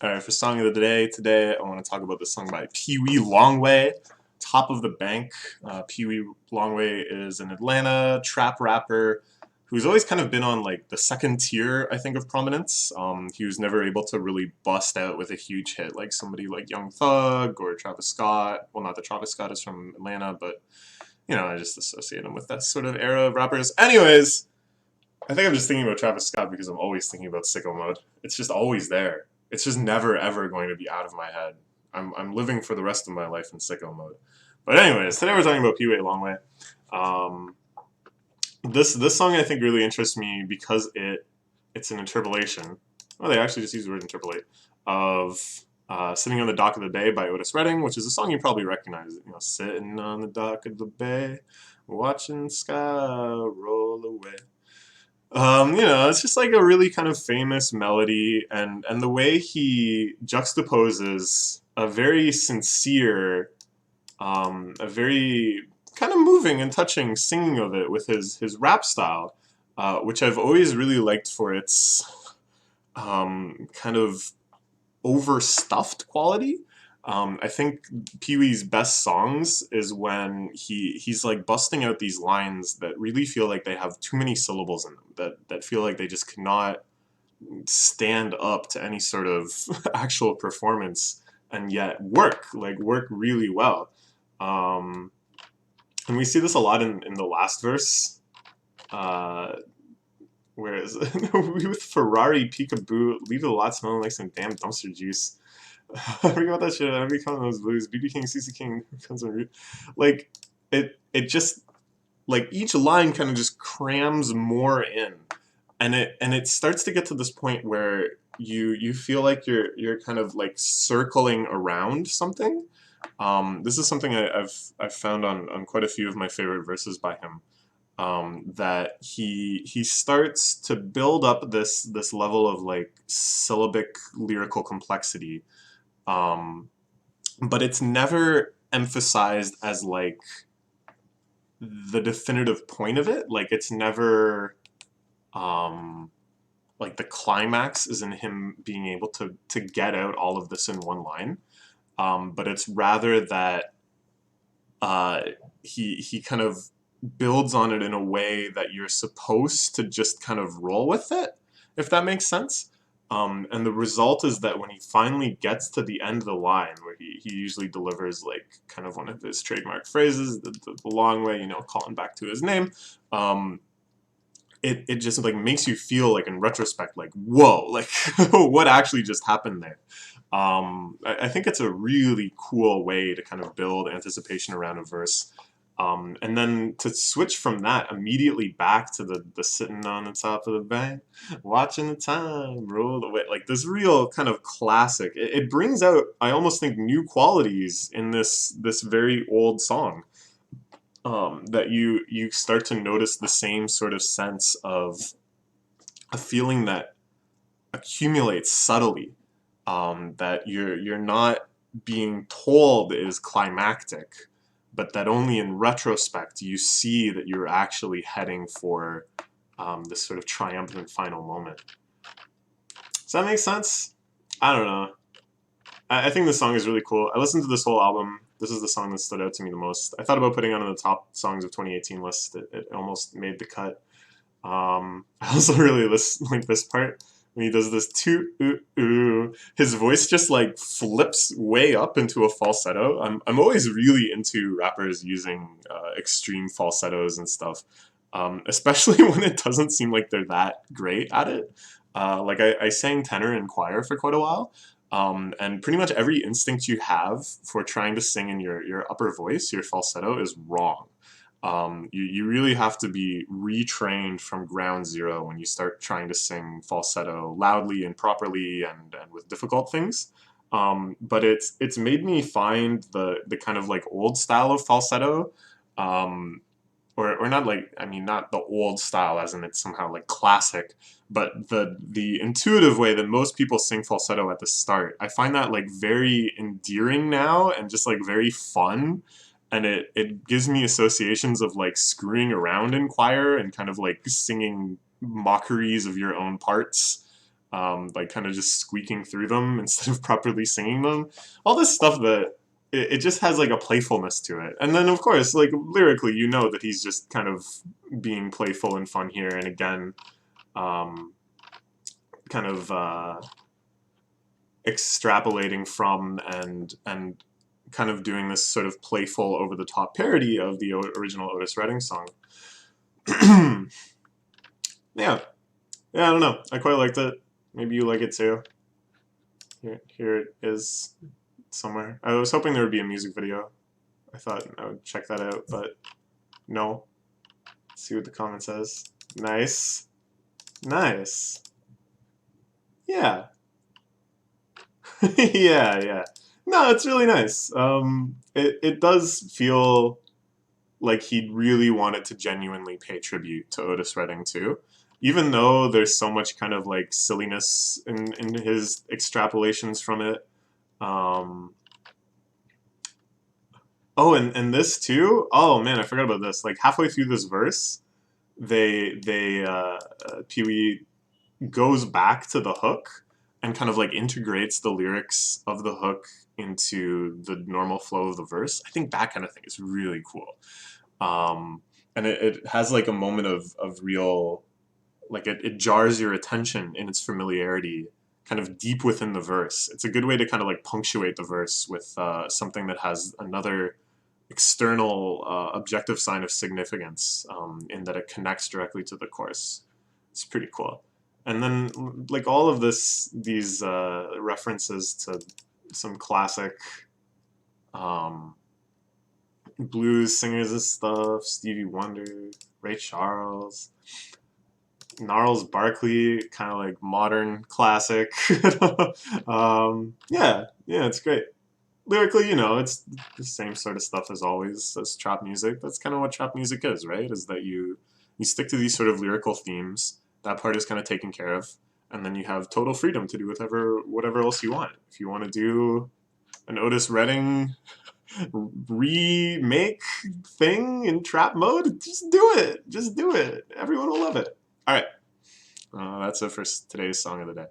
Alright, for song of the day today, I want to talk about the song by PeeWee Longway, Top of the Bank. PeeWee Longway is an Atlanta trap rapper who's always kind of been on like the second tier, I think, of prominence. He was never able to really bust out with a huge hit like somebody like Young Thug or Travis Scott. Well, not that Travis Scott is from Atlanta, but you know, I just associate him with that sort of era of rappers. Anyways, I think I'm just thinking about Travis Scott because I'm always thinking about Sicko Mode. It's just always there. It's just never ever going to be out of my head. I'm living for the rest of my life in Sicko Mode. But anyways, today we're talking about PeeWee Longway. Um, this song I think really interests me because it's an interpolation. Well, they actually just use the word interpolate of "Sitting on the Dock of the Bay" by Otis Redding, which is a song you probably recognize. You know, sitting on the dock of the bay, watching the sky roll away. You know, it's just like a really kind of famous melody, and the way he juxtaposes a very sincere, a very kind of moving and touching singing of it with his rap style, which I've always really liked for its kind of overstuffed quality. I think Pee-wee's best songs is when he's like busting out these lines that really feel like they have too many syllables in them, that feel like they just cannot stand up to any sort of actual performance and yet work really well. Um, and we see this a lot in the last verse. Whereas with Ferrari Peekaboo, leave the lot smelling like some damn dumpster juice. I forget about that shit. Every count of those blues. BB King, CC King comes on route. Like it just like each line kind of just crams more in, and it starts to get to this point where you feel like you're kind of like circling around something. This is something I've found on quite a few of my favorite verses by him. That he starts to build up this level of like syllabic lyrical complexity, um, but it's never emphasized as like the definitive point of it. Like it's never um, like the climax is in him being able to get out all of this in one line. But it's rather that uh, he kind of builds on it in a way that you're supposed to just kind of roll with it, if that makes sense. And the result is that when he finally gets to the end of the line, where he usually delivers like kind of one of his trademark phrases, the long way, you know, calling back to his name, um, it just like makes you feel like in retrospect, like, whoa, like what actually just happened there. I think it's a really cool way to kind of build anticipation around a verse. And then to switch from that immediately back to the sitting on the top of the bank, watching the time roll away, like this real kind of classic. It brings out, I almost think, new qualities in this very old song. That you start to notice the same sort of sense of a feeling that accumulates subtly, that you're not being told is climactic, but that only in retrospect you see that you're actually heading for this sort of triumphant final moment. Does that make sense? I don't know. I think this song is really cool. I listened to this whole album. This is the song that stood out to me the most. I thought about putting it on the top songs of 2018 list. It almost made the cut. I also really like this part when he does this toot ooh ooh. His voice just like flips way up into a falsetto. I'm always really into rappers using extreme falsettos and stuff, especially when it doesn't seem like they're that great at it. Like I sang tenor in choir for quite a while. And pretty much every instinct you have for trying to sing in your upper voice, your falsetto, is wrong. You really have to be retrained from ground zero when you start trying to sing falsetto loudly and properly and with difficult things. But it's made me find the kind of like old style of falsetto, um, or not like, I mean, not the old style as in it's somehow like classic, but the intuitive way that most people sing falsetto at the start. I find that like very endearing now and just like very fun, and it gives me associations of like screwing around in choir and kind of like singing mockeries of your own parts. like kind of just squeaking through them instead of properly singing them. All this stuff that it just has like a playfulness to it. And then of course, like lyrically, you know that he's just kind of being playful and fun here. And again, um, kind of extrapolating from and kind of doing this sort of playful, over the top parody of the original Otis Redding song. Yeah, yeah, I don't know. I quite liked it. Maybe you like it too. Here it is somewhere. I was hoping there would be a music video. I thought I would check that out, but no. Let's see what the comment says. Nice. Nice. Yeah. Yeah, yeah. No, it's really nice. It does feel like he really wanted to genuinely pay tribute to Otis Redding too. Even though there's so much kind of like silliness in his extrapolations from it. Oh, and this too? Oh man, I forgot about this. Like halfway through this verse, PeeWee goes back to the hook and kind of like integrates the lyrics of the hook into the normal flow of the verse. I think that kind of thing is really cool. And it has like a moment of real, like it jars your attention in its familiarity kind of deep within the verse. It's a good way to kind of like punctuate the verse with something that has another external objective sign of significance, in that it connects directly to the chorus. It's pretty cool. And then like all of these references to some classic um, blues singers and stuff, Stevie Wonder, Ray Charles, Gnarls Barkley, kind of like modern classic. Yeah, yeah, it's great. Lyrically, you know, it's the same sort of stuff as always as trap music. That's kind of what trap music is, right? Is that you stick to these sort of lyrical themes. That part is kind of taken care of, and then you have total freedom to do whatever else you want. If you want to do an Otis Redding remake thing in trap mode, just do it. Just do it. Everyone will love it. All right. That's it for today's song of the day.